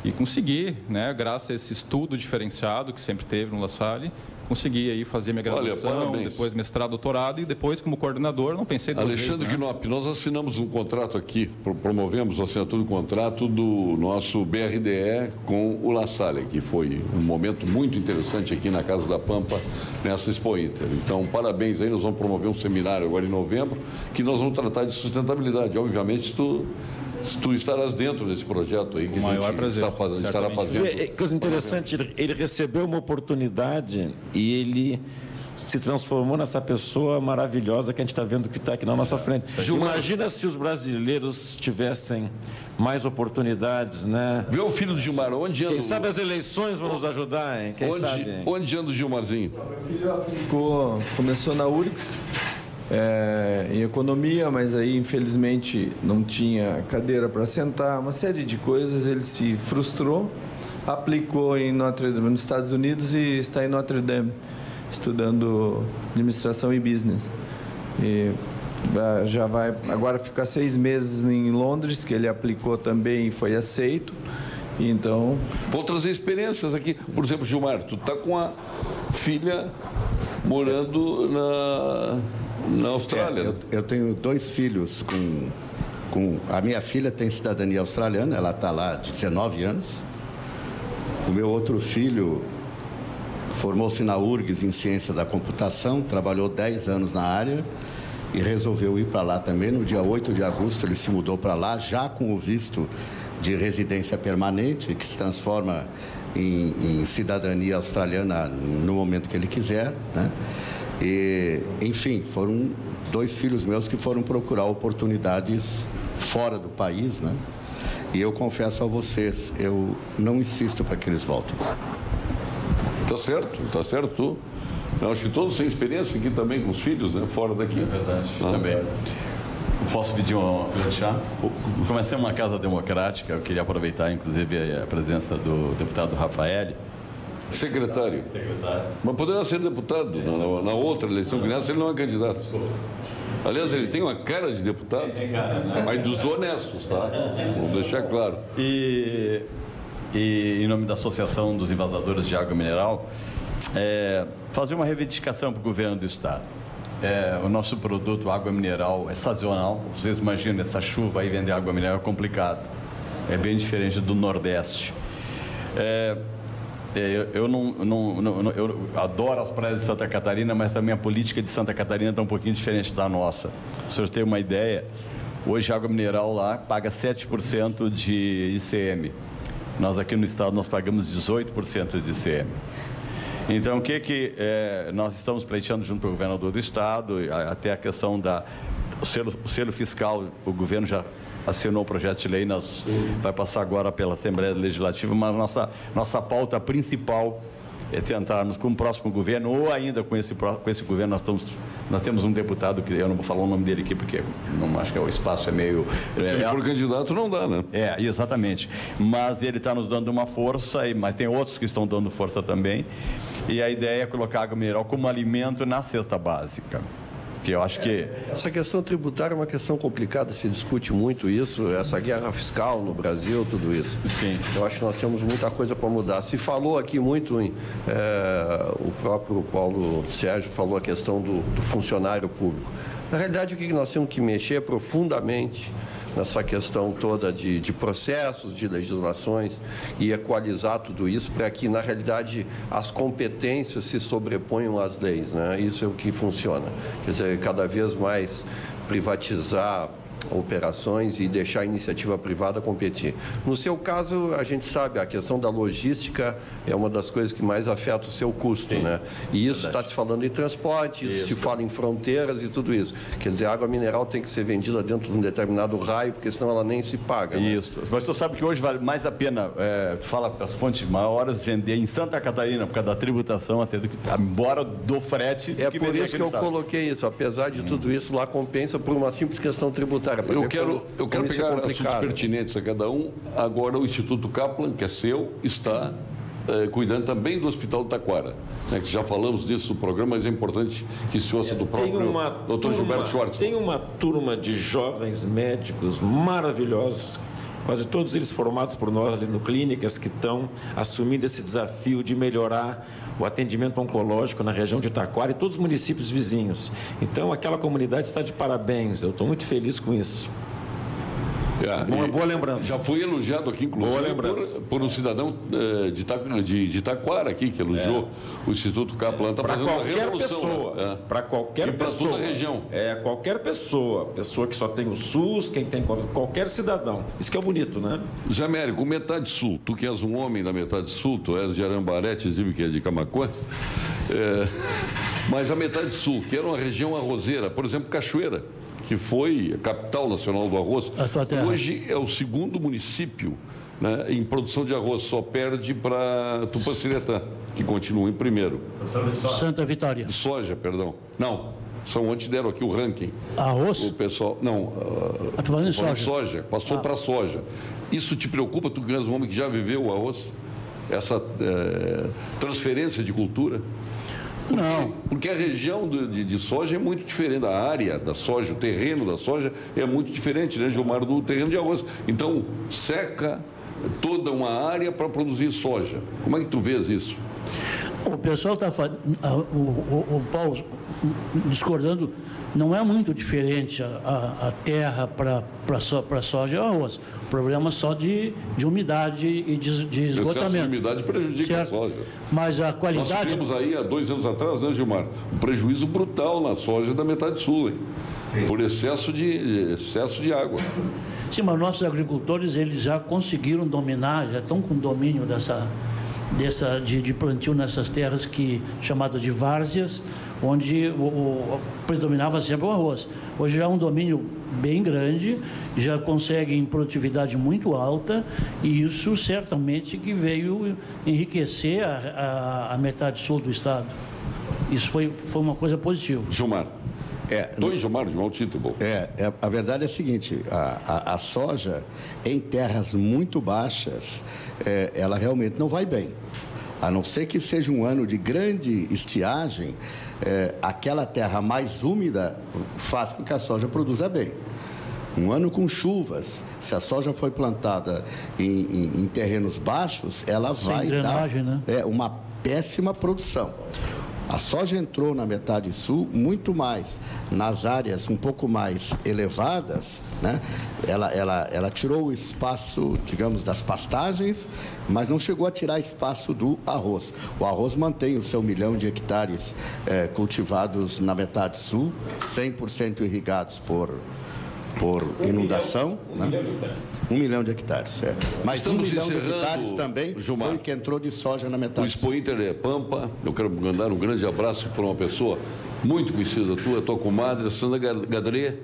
[SPEAKER 9] e consegui, né, graças a esse estudo diferenciado que sempre teve no La Salle, consegui aí fazer minha graduação, depois mestrado, doutorado e depois como coordenador, não pensei duas vezes.
[SPEAKER 2] Alexandre Knop, nós assinamos um contrato aqui, promovemos a assinatura do contrato do nosso BRDE com o La Salle, que foi um momento muito interessante aqui na Casa da Pampa, nessa Expo Inter. Então, parabéns aí, nós vamos promover um seminário agora em novembro, que nós vamos tratar de sustentabilidade. Obviamente, tu estarás dentro desse projeto aí que a gente estará fazendo.
[SPEAKER 7] Coisa interessante, ele recebeu uma oportunidade e ele se transformou nessa pessoa maravilhosa que a gente está vendo que está aqui na nossa frente. Imagina se os brasileiros tivessem mais oportunidades, né?
[SPEAKER 2] Vê o filho do Gilmar, onde anda?
[SPEAKER 7] Quem sabe as eleições vão nos ajudar, hein? Quem sabe?
[SPEAKER 2] Onde anda o Gilmarzinho?
[SPEAKER 8] Meu filho começou na URGS, em economia, mas aí infelizmente não tinha cadeira para sentar, uma série de coisas. Ele se frustrou, aplicou em Notre Dame, nos Estados Unidos, e está em Notre Dame estudando administração e business. E já vai agora ficar 6 meses em Londres, que ele aplicou também e foi aceito. Então,
[SPEAKER 2] vou trazer experiências aqui. Por exemplo, Gilmar, tu tá com a filha morando na Austrália.
[SPEAKER 3] Eu tenho 2 filhos a minha filha tem cidadania australiana, ela está lá há 19 anos. O meu outro filho formou-se na URGS em Ciência da Computação, trabalhou 10 anos na área e resolveu ir para lá também. No dia 8 de agosto ele se mudou para lá, já com o visto de residência permanente, que se transforma em cidadania australiana no momento que ele quiser, né? E, enfim, foram 2 filhos meus que foram procurar oportunidades fora do país, né? E eu confesso a vocês, eu não insisto para que eles voltem.
[SPEAKER 2] Tá certo. Eu acho que todos têm experiência aqui também com os filhos, né? Fora daqui.
[SPEAKER 6] É verdade, também. Posso pedir um chá? Comecei uma casa democrática, eu queria aproveitar, inclusive, a presença do deputado Rafael.
[SPEAKER 2] Secretário. Mas poderá ser deputado na outra eleição, que nessa ele não é candidato. Aliás, ele tem uma cara de deputado, mas dos honestos, tá? Vou deixar claro.
[SPEAKER 6] E em nome da Associação dos Invasadores de Água Mineral, fazer uma reivindicação para o governo do Estado. O nosso produto, água mineral, é sazonal. Vocês imaginam, essa chuva aí vender água mineral é complicado. É bem diferente do Nordeste. Eu adoro as praias de Santa Catarina, mas também a política de Santa Catarina está um pouquinho diferente da nossa. Se vocês terem uma ideia, hoje a água mineral lá paga 7% de ICM. Nós aqui no estado nós pagamos 18% de ICM. Então, o que nós estamos pleiteando junto com o governador do estado, até a questão do selo fiscal, o governo já assinou o projeto de lei, vai passar agora pela Assembleia Legislativa, mas nossa pauta principal é tentarmos com o próximo governo, ou ainda com esse governo, nós temos um deputado, que eu não vou falar o nome dele aqui, porque não acho que o espaço é meio...
[SPEAKER 2] Se ele for candidato, não dá, né?
[SPEAKER 6] Exatamente. Mas ele está nos dando uma força, mas tem outros que estão dando força também. E a ideia é colocar água mineral como alimento na cesta básica. Que eu acho que...
[SPEAKER 4] Essa questão tributária é uma questão complicada, se discute muito isso, essa guerra fiscal no Brasil, tudo isso.
[SPEAKER 6] Sim.
[SPEAKER 4] Eu acho que nós temos muita coisa para mudar. Se falou aqui muito o próprio Paulo Sérgio falou a questão do funcionário público. Na realidade, o que nós temos que mexer profundamente nessa questão toda de processos, de legislações e equalizar tudo isso para que, na realidade, as competências se sobreponham às leis, né? Isso é o que funciona. Quer dizer, cada vez mais privatizar operações e deixar a iniciativa privada competir. No seu caso, a gente sabe, a questão da logística é uma das coisas que mais afeta o seu custo, né? E isso está se falando em transporte, isso se fala em fronteiras e tudo isso. Quer dizer, a água mineral tem que ser vendida dentro de um determinado raio, porque senão ela nem se paga.
[SPEAKER 6] Isso. Né? Mas você sabe que hoje vale mais a pena, fala as fontes maiores, vender em Santa Catarina, por causa da tributação, até do que, embora do frete.
[SPEAKER 4] É por isso que eu coloquei isso. Apesar de tudo isso, lá compensa por uma simples questão tributária.
[SPEAKER 2] Eu quero pegar assuntos pertinentes a cada um. Agora, o Instituto Kaplan, que é seu, está cuidando também do Hospital de Taquara, né, que já falamos disso no programa, mas é importante que se ouça do próprio Dr. Gilberto Schwartz.
[SPEAKER 7] Tem uma turma de jovens médicos maravilhosos, quase todos eles formados por nós ali no Clínicas, que estão assumindo esse desafio de melhorar o atendimento oncológico na região de Taquara e todos os municípios vizinhos. Então, aquela comunidade está de parabéns. Eu estou muito feliz com isso. Uma boa lembrança.
[SPEAKER 2] Já foi elogiado aqui, inclusive, por um cidadão de Taquara aqui, que elogiou o Instituto Kaplan. Está fazendo uma revolução.
[SPEAKER 7] Para qualquer pessoa.
[SPEAKER 2] Toda a região.
[SPEAKER 7] Qualquer pessoa que só tem o SUS, quem tem qualquer cidadão. Isso que é bonito, né?
[SPEAKER 2] Zé Américo, metade sul. Tu que és um homem da metade sul, tu és de Arambaré, Tizibe, que é de Camaquã. Mas a metade sul, que era uma região arrozeira, por exemplo, Cachoeira, que foi a capital nacional do arroz, hoje é o segundo município, né, em produção de arroz, só perde para Tupanciretã, que continua em primeiro.
[SPEAKER 5] Santa Vitória.
[SPEAKER 2] Soja, perdão. Não, São ontem deram aqui o ranking.
[SPEAKER 5] Arroz?
[SPEAKER 2] O pessoal... Não,
[SPEAKER 5] tô falando de
[SPEAKER 2] soja. Passou para soja. Isso te preocupa, tu que és um homem que já viveu o arroz? Essa transferência de cultura?
[SPEAKER 5] Não.
[SPEAKER 2] Porque a região de soja é muito diferente. A área da soja, o terreno da soja é muito diferente, né, Gilmar, do terreno de arroz. Então, seca toda uma área para produzir soja. Como é que tu vês isso?
[SPEAKER 5] O pessoal está falando, o Paulo, discordando, não é muito diferente a terra para soja e arroz. O problema é só de umidade e de esgotamento. O excesso de
[SPEAKER 2] umidade prejudica a soja.
[SPEAKER 5] Mas a qualidade...
[SPEAKER 2] Nós tivemos aí, há 2 anos atrás, né, Gilmar, um prejuízo brutal na soja da metade sul, hein? Por excesso de água.
[SPEAKER 5] Sim, mas nossos agricultores, eles já conseguiram dominar, já estão com domínio de plantio nessas terras chamadas de várzeas, onde predominava sempre o arroz. Hoje já é um domínio bem grande, já conseguem produtividade muito alta, e isso certamente que veio enriquecer a metade sul do estado. Isso foi uma coisa positiva.
[SPEAKER 2] Gilmar. Gilmar título.
[SPEAKER 3] A verdade é a seguinte, a soja em terras muito baixas, ela realmente não vai bem. A não ser que seja um ano de grande estiagem, aquela terra mais úmida faz com que a soja produza bem. Um ano com chuvas, se a soja foi plantada em terrenos baixos, ela vai dar uma péssima produção. A soja entrou na metade sul muito mais nas áreas um pouco mais elevadas, né? Ela tirou o espaço, digamos, das pastagens, mas não chegou a tirar espaço do arroz. O arroz mantém o seu 1 milhão de hectares cultivados na metade sul, 100% irrigados por inundação. 1 milhão de hectares. Mas
[SPEAKER 2] estamos
[SPEAKER 3] 1 milhão de hectares também,
[SPEAKER 2] Gilmar,
[SPEAKER 3] foi o que entrou de soja na metade.
[SPEAKER 2] O Expo Inter é Pampa. Eu quero mandar um grande abraço para uma pessoa muito conhecida tua comadre, Sandra Gadré,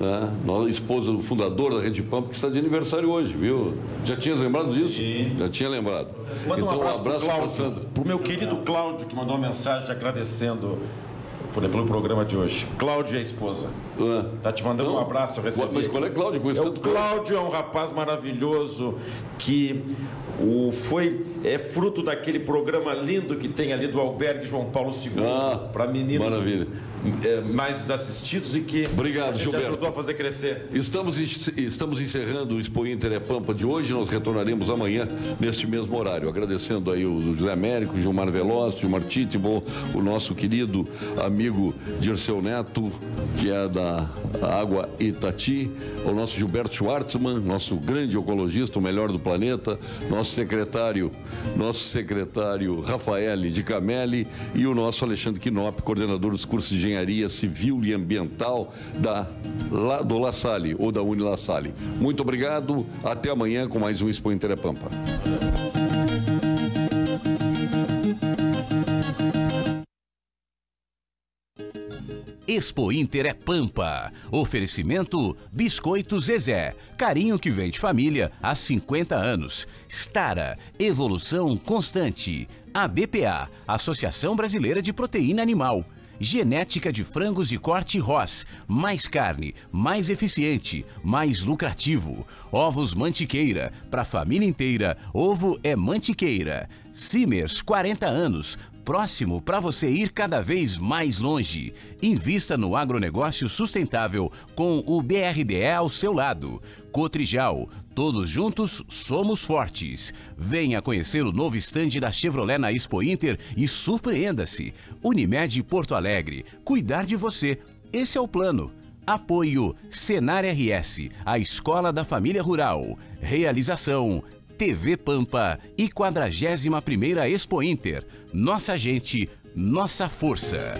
[SPEAKER 2] né? Esposa do fundador da Rede Pampa, que está de aniversário hoje, viu? Já tinhas lembrado disso? Sim. Já tinha lembrado.
[SPEAKER 7] Manda
[SPEAKER 2] então,
[SPEAKER 7] um abraço para
[SPEAKER 2] Sandra.
[SPEAKER 7] Para o meu querido Cláudio, que mandou uma mensagem agradecendo pelo programa de hoje. Cláudio é a esposa. Tá te mandando um abraço. Eu recebi.
[SPEAKER 2] Mas qual é Cláudio?
[SPEAKER 7] O Cláudio é um rapaz maravilhoso que é fruto daquele programa lindo que tem ali do Albergue João Paulo II para meninos mais desassistidos e que
[SPEAKER 2] Obrigado,
[SPEAKER 7] a gente
[SPEAKER 2] Gilberto.
[SPEAKER 7] ajudou a fazer crescer.
[SPEAKER 2] Estamos encerrando o Expo Inter Pampa de hoje. Nós retornaremos amanhã neste mesmo horário. Agradecendo aí o José Américo, Gilmar Veloz, Gilmar Titibon, o nosso querido amigo Dirceu Neto, que é da Água Itati, o nosso Gilberto Schwartzman, nosso grande ecologista, o melhor do planeta, nosso secretário Rafael de Camelli e o nosso Alexandre Quinop, coordenador dos cursos de Engenharia Civil e Ambiental do La Salle ou da Unila Salle. Muito obrigado, até amanhã com mais um Expo Inter Pampa.
[SPEAKER 1] Expo Inter Pampa. Oferecimento Biscoito Zezé. Carinho que vem de família há 50 anos. Stara, evolução constante. ABPA, Associação Brasileira de Proteína Animal. Genética de frangos de corte Ross. Mais carne, mais eficiente, mais lucrativo. Ovos Mantiqueira. Para a família inteira, ovo é Mantiqueira. Simers, 40 anos. Próximo para você ir cada vez mais longe. Invista no agronegócio sustentável com o BRDE ao seu lado. Cotrijal, todos juntos somos fortes. Venha conhecer o novo estande da Chevrolet na Expo Inter e surpreenda-se. Unimed Porto Alegre, cuidar de você. Esse é o plano. Apoio Senar RS, a escola da família rural. Realização TV Pampa e 41ª Expo Inter. Nossa gente, nossa força.